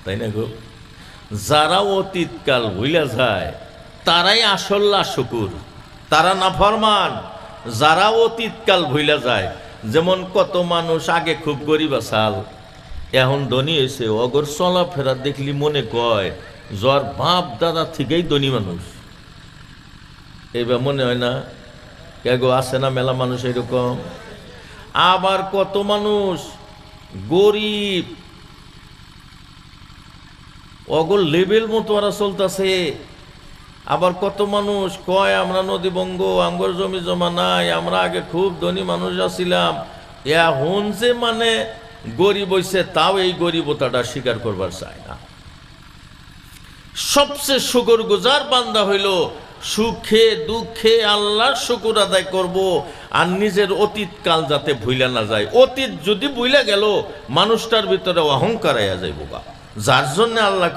তাই না গো? যারা অতীতকাল ভুলে যায় তারাই আসল শুকুর, তারা নাফরমান। যারা অতীতকাল ভুলে যায়, যেমন কত মানুষ আগে খুব গরিব আসাল, এখন ধনী হয়েছে, অগর চলাফেরা দেখলি মনে কয় জ্বর বাপ দাদা থেকেই ধনী মানুষ। এবার মনে হয় না? কেগো আছে না মেলা মানুষ এরকম। আবার কত মানুষ গরিব, অগল লেভেল মতো ওরা চলতেছে। আবার কত মানুষ কয় আমরা নদী বঙ্গ, আঙ্গর জমি জমা নাই, আমরা আগে খুব ধনী মানুষ আছিলাম। এখন যে মানে গরিব হইছে, তাও এই গরিবতাটা স্বীকার করবার চায় না। সবচেয়ে শুকর গুজার বান্দা হইল সুখে দুঃখে আল্লাহর শুকুর আদায় করব, আর নিজের অতীত কাল যাতে ভুইলা না যায়। অতীত যদি ভুইলা গেল, মানুষটার ভিতরে অহংকার আয়া যাইব, যার জন্য আল্লাহ